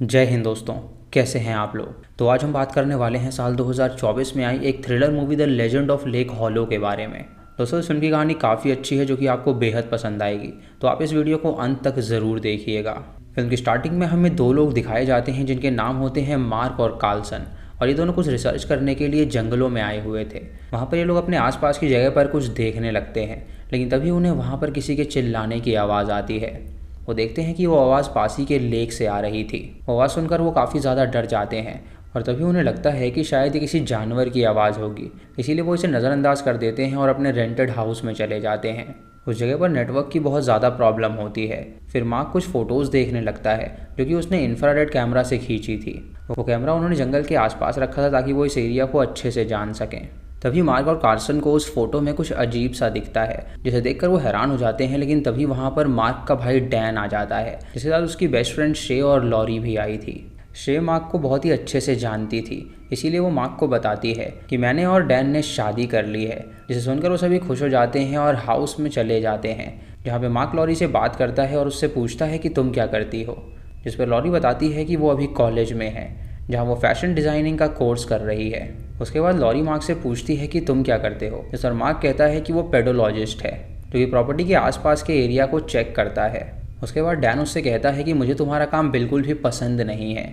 जय हिंद दोस्तों। कैसे हैं आप लोग। तो आज हम बात करने वाले हैं साल 2024 में आई एक thriller movie the legend of lake hollow के बारे में। दोस्तों इस फिल्म की कहानी काफ़ी अच्छी है जो कि आपको बेहद पसंद आएगी, तो आप इस वीडियो को अंत तक ज़रूर देखिएगा। फिल्म की स्टार्टिंग में हमें दो लोग दिखाए जाते हैं जिनके नाम होते हैं मार्क और कार्लसन, और ये दोनों कुछ रिसर्च करने के लिए जंगलों में आए हुए थे। वहाँ पर ये लोग अपने आसपास की जगह पर कुछ देखने लगते हैं, लेकिन तभी उन्हें वहाँ पर किसी के चिल्लाने की आवाज़ आती है। वो देखते हैं कि वो आवाज़ पास ही के लेक से आ रही थी। वो आवाज़ सुनकर वो काफ़ी ज़्यादा डर जाते हैं और तभी उन्हें लगता है कि शायद ये किसी जानवर की आवाज़ होगी, इसीलिए वो इसे नज़रअंदाज कर देते हैं और अपने रेंटेड हाउस में चले जाते हैं। उस जगह पर नेटवर्क की बहुत ज़्यादा प्रॉब्लम होती है। फिर मार्क कुछ फ़ोटोज़ देखने लगता है जो कि उसने इंफ्रारेड कैमरा से खींची थी। वो कैमरा उन्होंने जंगल के आसपास रखा था ताकि वो इस एरिया को अच्छे से जान सकें। तभी मार्क और कार्सन को उस फोटो में कुछ अजीब सा दिखता है, जिसे देखकर वो हैरान हो जाते हैं। लेकिन तभी वहाँ पर मार्क का भाई डैन आ जाता है, जिसके साथ उसकी बेस्ट फ्रेंड शे और लॉरी भी आई थी। शे मार्क को बहुत ही अच्छे से जानती थी, इसीलिए वो मार्क को बताती है कि मैंने और डैन ने शादी कर ली है, जिसे सुनकर वो सभी खुश हो जाते हैं और हाउस में चले जाते हैं, जहाँ पे मार्क लॉरी से बात करता है और उससे पूछता है कि तुम क्या करती हो। जिस पर लॉरी बताती है कि वो अभी कॉलेज में है, जहाँ वो फैशन डिज़ाइनिंग का कोर्स कर रही है। उसके बाद लॉरी मार्क से पूछती है कि तुम क्या करते हो, जिस पर मार्क कहता है कि वो पेडोलॉजिस्ट है जो कि प्रॉपर्टी के आसपास के एरिया को चेक करता है। उसके बाद डैन उससे कहता है कि मुझे तुम्हारा काम बिल्कुल भी पसंद नहीं है।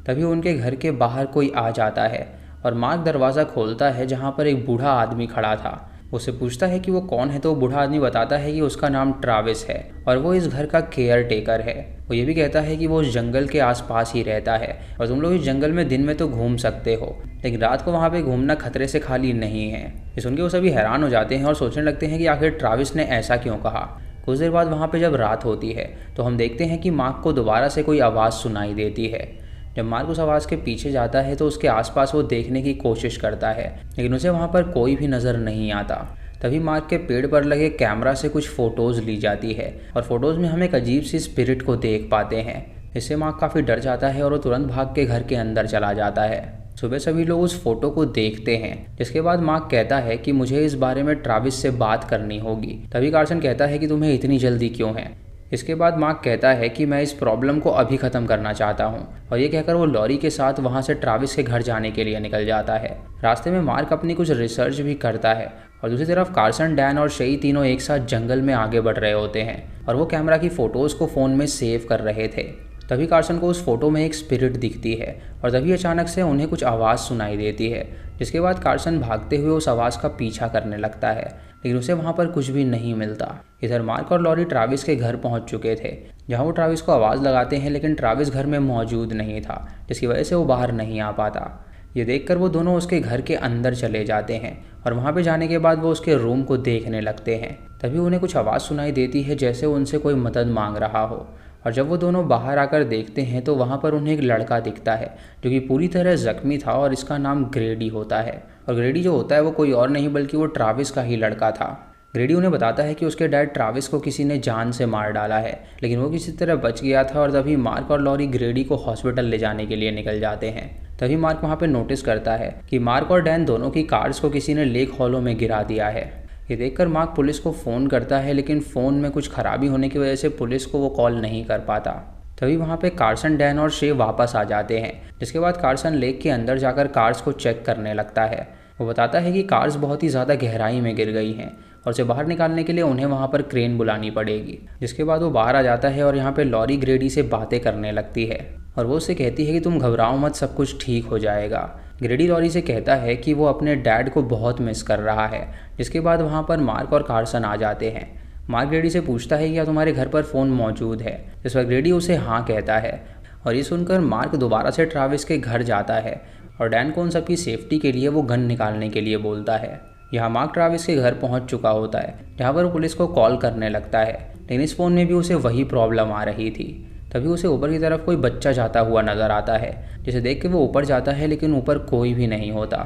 तभी उनके घर के बाहर कोई आ जाता है और मार्क दरवाज़ा खोलता है जहाँ पर एक बूढ़ा आदमी खड़ा था। उससे पूछता है कि वो कौन है, तो वो बूढ़ा आदमी बताता है कि उसका नाम ट्राविस है और वो इस घर का केयर टेकर है। वो ये भी कहता है कि वो उस जंगल के आसपास ही रहता है और तुम लोग इस जंगल में दिन में तो घूम सकते हो, लेकिन रात को वहाँ पे घूमना खतरे से खाली नहीं है। ये सुन के वो सभी हैरान हो जाते हैं और सोचने लगते हैं कि आखिर ट्राविस ने ऐसा क्यों कहा। कुछ देर बाद वहाँ पे जब रात होती है तो हम देखते हैं कि मार्क को दोबारा से कोई आवाज़ सुनाई देती है। जब मार्क उस आवाज़ के पीछे जाता है तो उसके आसपास वो देखने की कोशिश करता है, लेकिन उसे वहाँ पर कोई भी नज़र नहीं आता। तभी मार्क के पेड़ पर लगे कैमरा से कुछ फ़ोटोज़ ली जाती है और फोटोज़ में हम एक अजीब सी स्पिरिट को देख पाते हैं। इससे मार्क काफ़ी डर जाता है और वो तुरंत भाग के घर के अंदर चला जाता है। सुबह सभी लोग उस फोटो को देखते हैं, जिसके बाद मार्क कहता है कि मुझे इस बारे में ट्राविस से बात करनी होगी। तभी कार्सन कहता है कि तुम्हें इतनी जल्दी क्यों है। इसके बाद मार्क कहता है कि मैं इस प्रॉब्लम को अभी ख़त्म करना चाहता हूँ, और ये कहकर वो लॉरी के साथ वहाँ से ट्राविस के घर जाने के लिए निकल जाता है। रास्ते में मार्क अपनी कुछ रिसर्च भी करता है और दूसरी तरफ कार्सन, डैन और शेई तीनों एक साथ जंगल में आगे बढ़ रहे होते हैं और वो कैमरा की फ़ोटोज़ को फ़ोन में सेव कर रहे थे। तभी कार्सन को उस फोटो में एक स्पिरिट दिखती है और तभी अचानक से उन्हें कुछ आवाज़ सुनाई देती है, जिसके बाद कार्सन भागते हुए उस आवाज़ का पीछा करने लगता है, लेकिन उसे वहाँ पर कुछ भी नहीं मिलता। इधर मार्क और लॉरी ट्राविस के घर पहुँच चुके थे, जहाँ वो ट्राविस को आवाज़ लगाते हैं, लेकिन ट्राविस घर में मौजूद नहीं था, जिसकी वजह से वो बाहर नहीं आ पाता। ये देखकर वो दोनों उसके घर के अंदर चले जाते हैं और वहाँ पे जाने के बाद वो उसके रूम को देखने लगते हैं। तभी उन्हें कुछ आवाज़ सुनाई देती है जैसे उनसे कोई मदद मांग रहा हो, और जब वो दोनों बाहर आकर देखते हैं तो वहाँ पर उन्हें एक लड़का दिखता है जो कि पूरी तरह ज़ख्मी था और इसका नाम ग्रेडी होता है। और ग्रेडी जो होता है वो कोई और नहीं बल्कि वो ट्राविस का ही लड़का था। ग्रेडी उन्हें बताता है कि उसके डैड ट्राविस को किसी ने जान से मार डाला है, लेकिन वो किसी तरह बच गया था। और तभी मार्क और लॉरी ग्रेडी को हॉस्पिटल ले जाने के लिए निकल जाते हैं। तभी मार्क वहाँ पे नोटिस करता है कि मार्क और डैन दोनों की कार्स को किसी ने लेक हॉलो में गिरा दिया है। ये देखकर मार्क पुलिस को फ़ोन करता है, लेकिन फ़ोन में कुछ खराबी होने की वजह से पुलिस को वो कॉल नहीं कर पाता। तभी वहाँ पे कार्सन, डैन और शे वापस आ जाते हैं, जिसके बाद कार्सन लेक के अंदर जाकर कार्स को चेक करने लगता है। वो बताता है कि कार्स बहुत ही ज़्यादा गहराई में गिर गई हैं और उसे बाहर निकालने के लिए उन्हें वहाँ पर क्रेन बुलानी पड़ेगी। जिसके बाद वो बाहर आ जाता है और यहाँ पे लॉरी ग्रेडी से बातें करने लगती है और वो उससे कहती है कि तुम घबराओ मत, सब कुछ ठीक हो जाएगा। ग्रेडी लॉरी से कहता है कि वो अपने डैड को बहुत मिस कर रहा है। जिसके बाद वहाँ पर मार्क और कार्सन आ जाते हैं। मार्क ग्रेडी से पूछता है कि क्या तुम्हारे घर पर फ़ोन मौजूद है, जिस पर ग्रेडी उसे हाँ कहता है। और ये सुनकर मार्क दोबारा से ट्राविस के घर जाता है और डैन को उन सबकी सेफ्टी के लिए वो गन निकालने के लिए बोलता है। यहाँ मार्क ट्राविस के घर पहुँच चुका होता है, जहाँ पर वो पुलिस को कॉल करने लगता है, लेकिन इस फ़ोन में भी उसे वही प्रॉब्लम आ रही थी। तभी उसे ऊपर की तरफ कोई बच्चा जाता हुआ नज़र आता है, जिसे देख के वो ऊपर जाता है, लेकिन ऊपर कोई भी नहीं होता।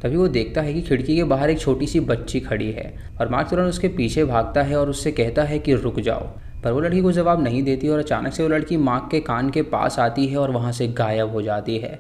तभी वो देखता है कि खिड़की के बाहर एक छोटी सी बच्ची खड़ी है और मार्क तुरंत उसके पीछे भागता है और उससे कहता है कि रुक जाओ, पर वो लड़की को जवाब नहीं देती और अचानक से वो लड़की मार्क के कान के पास आती है और वहाँ से गायब हो जाती है।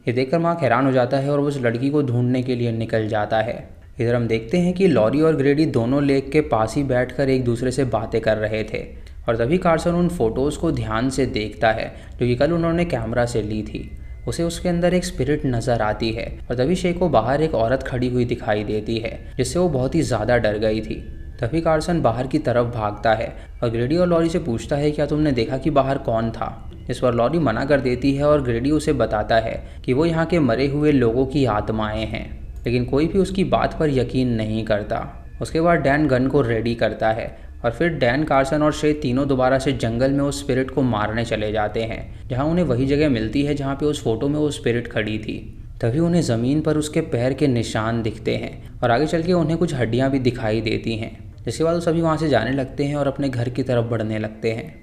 ये देखकर मार्क हैरान हो जाता है और वो उस लड़की को ढूंढने के लिए निकल जाता है। इधर हम देखते हैं कि लॉरी और ग्रेडी दोनों लेक के पास ही बैठकर एक दूसरे से बातें कर रहे थे और तभी कार्सन उन फोटोज़ को ध्यान से देखता है जो कि कल उन्होंने कैमरा से ली थी। उसे उसके अंदर एक स्पिरिट नज़र आती है और तभी शे को बाहर एक औरत खड़ी हुई दिखाई देती है जिससे वो बहुत ही ज़्यादा डर गई थी। तभी कार्सन बाहर की तरफ भागता है और ग्रेडी और लॉरी से पूछता है क्या तुमने देखा कि बाहर कौन था, जिस पर लॉरी मना कर देती है और ग्रेडी उसे बताता है कि वो यहाँ के मरे हुए लोगों की आत्माएं हैं, लेकिन कोई भी उसकी बात पर यकीन नहीं करता। उसके बाद डैन गन को रेडी करता है और फिर डैन, कार्सन और शे तीनों दोबारा से जंगल में उस स्पिरिट को मारने चले जाते हैं जहां उन्हें वही जगह मिलती है जहां पे उस फोटो में वो स्पिरिट खड़ी थी। तभी उन्हें ज़मीन पर उसके पैर के निशान दिखते हैं और आगे चल के उन्हें कुछ हड्डियां भी दिखाई देती हैं। जिसके बाद वो सभी वहाँ से जाने लगते हैं और अपने घर की तरफ बढ़ने लगते हैं।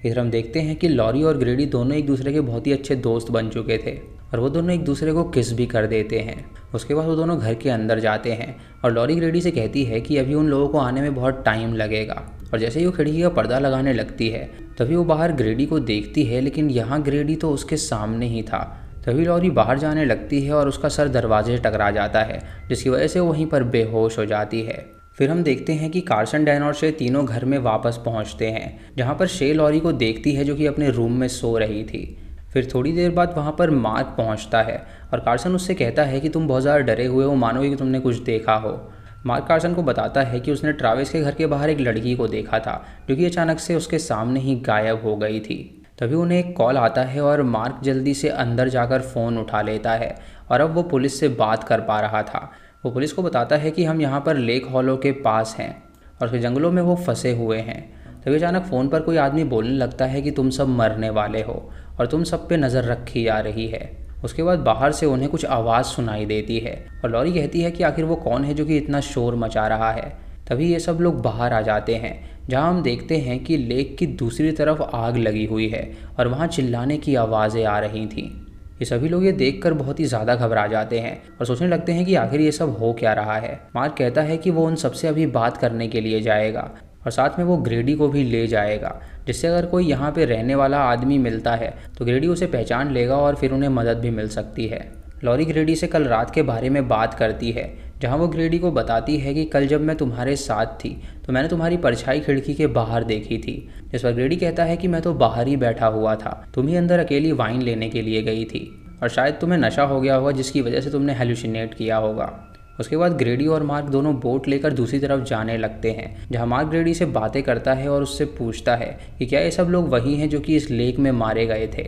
इधर हम देखते हैं कि लॉरी और ग्रेडी दोनों एक दूसरे के बहुत ही अच्छे दोस्त बन चुके थे और वो दोनों एक दूसरे को किस भी कर देते हैं। उसके बाद वो दोनों घर के अंदर जाते हैं और लॉरी ग्रेडी से कहती है कि अभी उन लोगों को आने में बहुत टाइम लगेगा। और जैसे ही वो खिड़की का पर्दा लगाने लगती है तभी वो बाहर ग्रेडी को देखती है, लेकिन यहाँ ग्रेडी तो उसके सामने ही था। तभी लॉरी बाहर जाने लगती है और उसका सर दरवाजे से टकरा जाता है जिसकी वजह से वो वहीं पर बेहोश हो जाती है। फिर हम देखते हैं कि कार्सन, डैन और शे तीनों घर में वापस पहुंचते हैं जहां पर शे लॉरी को देखती है जो कि अपने रूम में सो रही थी। फिर थोड़ी देर बाद वहां पर मार्क पहुंचता है और कार्सन उससे कहता है कि तुम बहुत ज़्यादा डरे हुए हो, मानो कि तुमने कुछ देखा हो। मार्क कार्सन को बताता है कि उसने ट्रैविस के घर के बाहर एक लड़की को देखा था जो कि अचानक से उसके सामने ही गायब हो गई थी। तभी उन्हें एक कॉल आता है और मार्क जल्दी से अंदर जाकर फ़ोन उठा लेता है और अब वो पुलिस से बात कर पा रहा था। वो पुलिस को बताता है कि हम यहाँ पर लेक हॉलो के पास हैं और फिर जंगलों में वो फंसे हुए हैं। तभी अचानक फ़ोन पर कोई आदमी बोलने लगता है कि तुम सब मरने वाले हो और तुम सब पे नज़र रखी जा रही है। उसके बाद बाहर से उन्हें कुछ आवाज़ सुनाई देती है और लॉरी कहती है कि आखिर वो कौन है जो कि इतना शोर मचा रहा है। तभी ये सब लोग बाहर आ जाते हैं जहाँ हम देखते हैं कि लेक की दूसरी तरफ आग लगी हुई है और वहाँ चिल्लाने की आवाज़ें आ रही थीं। ये सभी लोग ये देखकर बहुत ही ज़्यादा घबरा जाते हैं और सोचने लगते हैं कि आखिर ये सब हो क्या रहा है। मार्क कहता है कि वो उन सबसे अभी बात करने के लिए जाएगा और साथ में वो ग्रेडी को भी ले जाएगा, जिससे अगर कोई यहाँ पे रहने वाला आदमी मिलता है तो ग्रेडी उसे पहचान लेगा और फिर उन्हें मदद भी मिल सकती है। लॉरी ग्रेडी से कल रात के बारे में बात करती है जहाँ वो ग्रेडी को बताती है कि कल जब मैं तुम्हारे साथ थी तो मैंने तुम्हारी परछाई खिड़की के बाहर देखी थी। जिस पर ग्रेडी कहता है कि मैं तो बाहर ही बैठा हुआ था, तुम ही अंदर अकेली वाइन लेने के लिए गई थी और शायद तुम्हें नशा हो गया होगा जिसकी वजह से तुमने हेलुसिनेट किया होगा। उसके बाद ग्रेडी और मार्क दोनों बोट लेकर दूसरी तरफ जाने लगते हैं जहाँ मार्क ग्रेडी से बातें करता है और उससे पूछता है कि क्या ये सब लोग वही हैं जो कि इस लेक में मारे गए थे।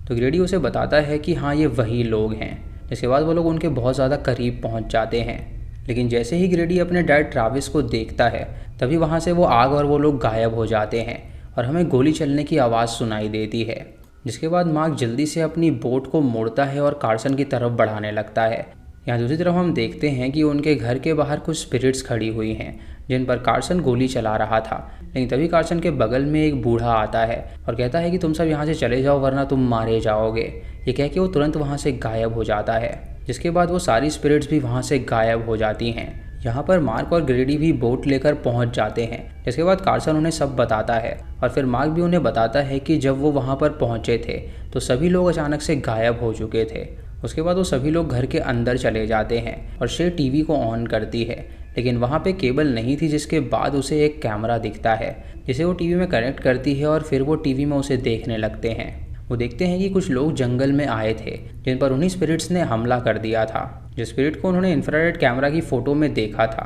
तो ग्रेडी उसे बताता है कि हाँ, ये वही लोग हैं। जिसके बाद वो लोग उनके बहुत ज़्यादा करीब पहुँच जाते हैं, लेकिन जैसे ही ग्रेडी अपने डैड ट्रैविस को देखता है तभी वहाँ से वो आग और वो लोग गायब हो जाते हैं और हमें गोली चलने की आवाज़ सुनाई देती है। जिसके बाद मार्क जल्दी से अपनी बोट को मोड़ता है और कार्सन की तरफ बढ़ाने लगता है। यहाँ दूसरी तरफ हम देखते हैं कि उनके घर के बाहर कुछ स्पिरिट्स खड़ी हुई हैं जिन पर कार्सन गोली चला रहा था, लेकिन तभी कार्सन के बगल में एक बूढ़ा आता है और कहता है कि तुम सब यहाँ से चले जाओ वरना तुम मारे जाओगे। ये कह के वो तुरंत वहाँ से गायब हो जाता है। जिसके बाद वो सारी स्पिरिट्स भी वहाँ से गायब हो जाती हैं। यहाँ पर मार्क और ग्रेडी भी बोट लेकर पहुँच जाते हैं। जिसके बाद कार्सन उन्हें सब बताता है और फिर मार्क भी उन्हें बताता है कि जब वो वहाँ पर पहुँचे थे तो सभी लोग अचानक से गायब हो चुके थे। उसके बाद वो सभी लोग घर के अंदर चले जाते हैं और शे टीवी को ऑन करती है, लेकिन वहाँ पे केबल नहीं थी। जिसके बाद उसे एक कैमरा दिखता है जिसे वो टीवी में कनेक्ट करती है और फिर वो टीवी में उसे देखने लगते हैं। वो देखते हैं कि कुछ लोग जंगल में आए थे जिन पर उन्हीं स्पिरिट्स ने हमला कर दिया था। जिस स्पिरिट को उन्होंने इंफ्रारेड कैमरा की फ़ोटो में देखा था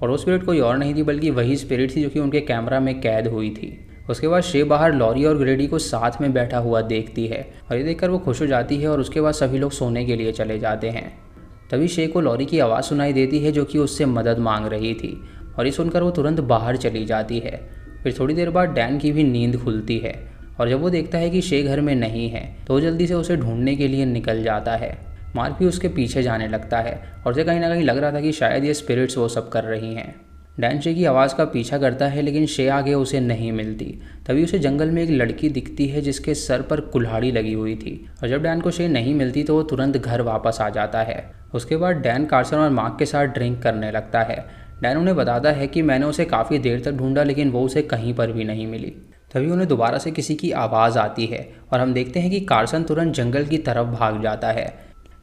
और वो स्पिरिट कोई और नहीं थी बल्कि वही स्पिरिट थी जो कि उनके कैमरा में कैद हुई थी। उसके बाद शे बाहर लॉरी और ग्रेडी को साथ में बैठा हुआ देखती है और ये देखकर वो खुश हो जाती है और उसके बाद सभी लोग सोने के लिए चले जाते हैं। तभी शे को लॉरी की आवाज़ सुनाई देती है जो कि उससे मदद मांग रही थी और ये सुनकर वो तुरंत बाहर चली जाती है। फिर थोड़ी देर बाद डैन की भी नींद खुलती है और जब वो देखता है कि शे घर में नहीं है तो वो जल्दी से उसे ढूंढने के लिए निकल जाता है। मार्क भी उसके पीछे जाने लगता है और उसे कहीं ना कहीं लग रहा था कि शायद ये स्पिरिट्स वो सब कर रही हैं। डैन शे की आवाज़ का पीछा करता है लेकिन शे आगे उसे नहीं मिलती। तभी उसे जंगल में एक लड़की दिखती है जिसके सर पर कुल्हाड़ी लगी हुई थी और जब डैन को शे नहीं मिलती तो वो तुरंत घर वापस आ जाता है। उसके बाद डैन कार्सन और मार्क के साथ ड्रिंक करने लगता है। डैन उन्हें बताता है कि मैंने उसे काफ़ी देर तक ढूंढा लेकिन वो उसे कहीं पर भी नहीं मिली। तभी उन्हें दोबारा से किसी की आवाज़ आती है और हम देखते हैं कि कार्सन तुरंत जंगल की तरफ भाग जाता है।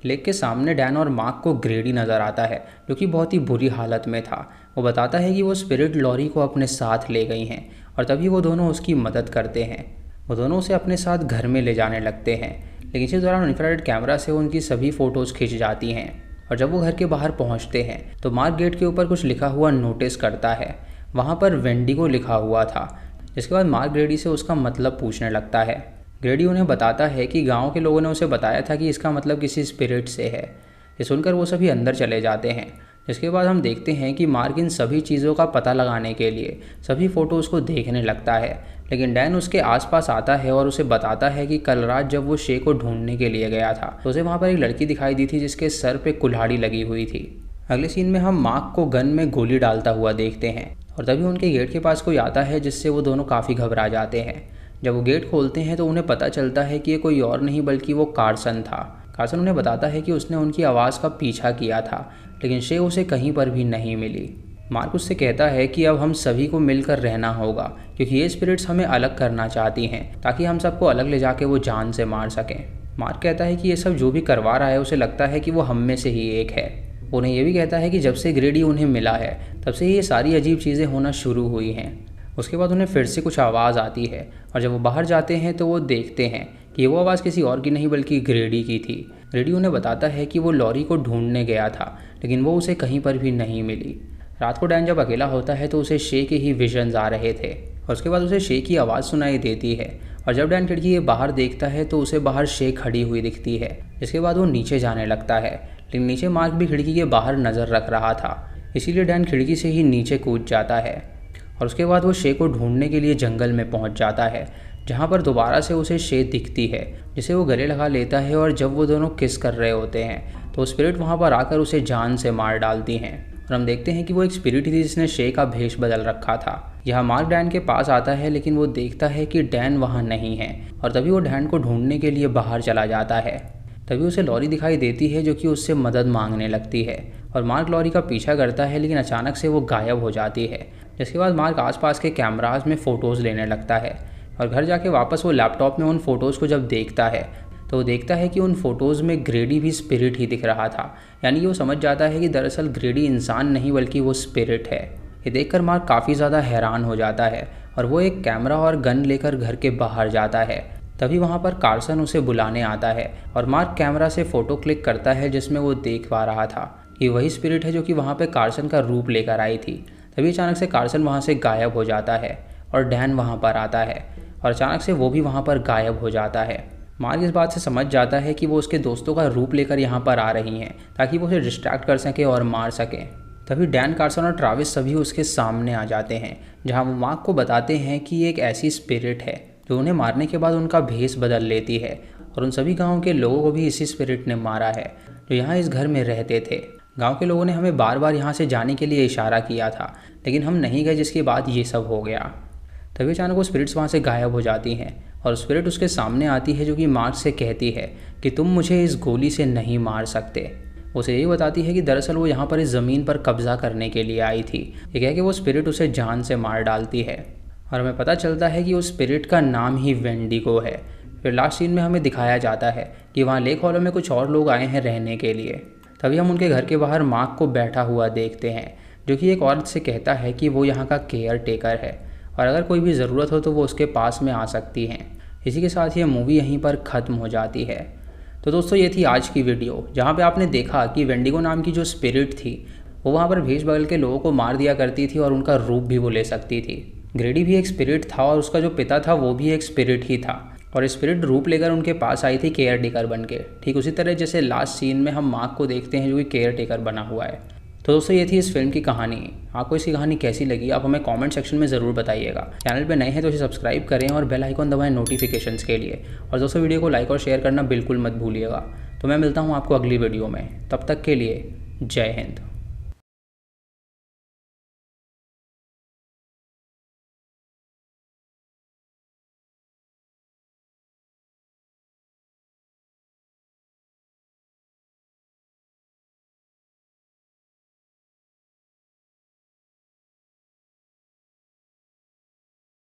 लेक के सामने डैन और मार्क को ग्रेडी नज़र आता है जो कि बहुत ही बुरी हालत में था। वो बताता है कि वो स्पिरिट लॉरी को अपने साथ ले गई हैं और तभी वो दोनों उसकी मदद करते हैं। वो दोनों उसे अपने साथ घर में ले जाने लगते हैं, लेकिन इसी दौरान इंफ्रारेड कैमरा से उनकी सभी फ़ोटोज़ खिंच जाती हैं। और जब वो घर के बाहर पहुंचते हैं तो मार्क गेट के ऊपर कुछ लिखा हुआ नोटिस करता है। वहाँ पर वेंडिगो लिखा हुआ था। जिसके बाद मार्क ग्रेडी से उसका मतलब पूछने लगता है। ग्रेडी उन्हें बताता है कि गांव के लोगों ने उसे बताया था कि इसका मतलब किसी स्पिरिट से है। ये सुनकर वो सभी अंदर चले जाते हैं। जिसके बाद हम देखते हैं कि मार्क इन सभी चीज़ों का पता लगाने के लिए सभी फ़ोटोज़ को देखने लगता है, लेकिन डैन उसके आसपास आता है और उसे बताता है कि कल रात जब वो शे को ढूंढने के लिए गया था तो उसे वहाँ पर एक लड़की दिखाई दी थी जिसके सर पे कुल्हाड़ी लगी हुई थी। अगले सीन में हम मार्क को गन में गोली डालता हुआ देखते हैं और तभी उनके गेट के पास कोई आता है, जिससे वो दोनों काफ़ी घबरा जाते हैं। जब वो गेट खोलते हैं तो उन्हें पता चलता है कि ये कोई और नहीं बल्कि वो कार्सन था। कार्सन उन्हें बताता है कि उसने उनकी आवाज़ का पीछा किया था, लेकिन शे उसे कहीं पर भी नहीं मिली। मार्क उससे कहता है कि अब हम सभी को मिलकर रहना होगा, क्योंकि ये स्पिरिट्स हमें अलग करना चाहती हैं ताकि हम सबको अलग ले जाके वो जान से मार सकें। मार्क कहता है कि ये सब जो भी करवा रहा है उसे लगता है कि वो हम में से ही एक है। उन्हें यह भी कहता है कि जब से ग्रेडी उन्हें मिला है तब से ये सारी अजीब चीज़ें होना शुरू हुई हैं। उसके बाद उन्हें फिर से कुछ आवाज़ आती है और जब वो बाहर जाते हैं तो वो देखते हैं कि वो आवाज़ किसी और की नहीं बल्कि ग्रेडी की थी। ग्रेडी उन्हें बताता है कि वो लॉरी को ढूंढने गया था, लेकिन वो उसे कहीं पर भी नहीं मिली। रात को डैन जब अकेला होता है तो उसे शे के ही विजन्स आ रहे थे और उसके बाद उसे शे की आवाज़ सुनाई देती है। और जब डैन खिड़की के बाहर देखता है तो उसे बाहर शे खड़ी हुई दिखती है। इसके बाद वो नीचे जाने लगता है, लेकिन नीचे मार्क भी खिड़की के बाहर नज़र रख रहा था, इसीलिए डैन खिड़की से ही नीचे कूद जाता है। और उसके बाद वो शे को ढूंढने के लिए जंगल में पहुंच जाता है, जहां पर दोबारा से उसे शे दिखती है, जिसे वो गले लगा लेता है। और जब वो दोनों किस कर रहे होते हैं तो स्पिरिट वहां पर आकर उसे जान से मार डालती हैं। और हम देखते हैं कि वो एक स्पिरिट थी जिसने शे का भेष बदल रखा था। यहाँ मार्क डैन के पास आता है, लेकिन वो देखता है कि डैन वहाँ नहीं है और तभी वो डैन को ढूंढने के लिए बाहर चला जाता है। तभी उसे लॉरी दिखाई देती है जो कि उससे मदद मांगने लगती है और मार्क लॉरी का पीछा करता है, लेकिन अचानक से वो गायब हो जाती है। जिसके बाद मार्क आसपास के कैमराज में फ़ोटोज़ लेने लगता है और घर जाके वापस वो लैपटॉप में उन फ़ोटोज़ को जब देखता है तो वो देखता है कि उन फ़ोटोज़ में ग्रेडी भी स्पिरिट ही दिख रहा था। यानी कि वो समझ जाता है कि दरअसल ग्रेडी इंसान नहीं बल्कि वो स्पिरिट है। ये देखकर मार्क काफ़ी ज़्यादा हैरान हो जाता है और वो एक कैमरा और गन लेकर घर के बाहर जाता है। तभी वहाँ पर कार्सन उसे बुलाने आता है और मार्क कैमरा से फ़ोटो क्लिक करता है जिसमें वो देख पा रहा था कि वही स्पिरिट है जो कि वहाँ पे कार्सन का रूप लेकर आई थी। तभी अचानक से कार्सन वहाँ से गायब हो जाता है और डैन वहाँ पर आता है और अचानक से वो भी वहाँ पर गायब हो जाता है। मार्क इस बात से समझ जाता है कि वो उसके दोस्तों का रूप लेकर यहाँ पर आ रही हैं ताकि वो उसे डिस्ट्रैक्ट कर सके और मार सकें। तभी डैन, कार्सन और ट्रैविस सभी उसके सामने आ जाते हैं, जहाँ वो मार्क को बताते हैं कि एक ऐसी स्पिरिट है जो उन्हें मारने के बाद उनका भेष बदल लेती है और उन सभी गाँव के लोगों को भी इसी स्पिरिट ने मारा है जो यहाँ इस घर में रहते थे। गांव के लोगों ने हमें बार बार यहाँ से जाने के लिए इशारा किया था, लेकिन हम नहीं गए, जिसके बाद ये सब हो गया। तभी अचानक वो स्पिरिट्स वहाँ से गायब हो जाती हैं और स्पिरिट उसके सामने आती है जो कि मार्क से कहती है कि तुम मुझे इस गोली से नहीं मार सकते। उसे यही बताती है कि दरअसल वो यहाँ पर इस ज़मीन पर कब्जा करने के लिए आई थी। ये कह के वो स्पिरिट उसे जान से मार डालती है और हमें पता चलता है कि उस स्पिरिट का नाम ही वेंडिगो है। फिर लास्ट सीन में हमें दिखाया जाता है कि वहाँ लेक हॉलो में कुछ और लोग आए हैं रहने के लिए। तभी हम उनके घर के बाहर मार्क को बैठा हुआ देखते हैं जो कि एक औरत से कहता है कि वो यहाँ का केयर टेकर है और अगर कोई भी ज़रूरत हो तो वो उसके पास में आ सकती हैं। इसी के साथ ये मूवी यहीं पर ख़त्म हो जाती है। तो दोस्तों ये थी आज की वीडियो, जहाँ पे आपने देखा कि वेंडिगो नाम की जो स्पिरिट थी वो वहाँ पर भेष बदल के लोगों को मार दिया करती थी और उनका रूप भी वो ले सकती थी। ग्रेडी भी एक स्पिरिट था और उसका जो पिता था वो भी एक स्पिरिट ही था और स्पिरिट रूप लेकर उनके पास आई थी केयर टेकर बन के। ठीक उसी तरह जैसे लास्ट सीन में हम मार्क को देखते हैं जो कि केयर टेकर बना हुआ है। तो दोस्तों ये थी इस फिल्म की कहानी। आपको इसकी कहानी कैसी लगी आप हमें कमेंट सेक्शन में ज़रूर बताइएगा। चैनल पे नए हैं तो इसे सब्सक्राइब करें और बेल आइकन दबाएं नोटिफिकेशंस के लिए। और दोस्तों वीडियो को लाइक और शेयर करना बिल्कुल मत भूलिएगा। तो मैं मिलता हूँ आपको अगली वीडियो में, तब तक के लिए जय हिंद।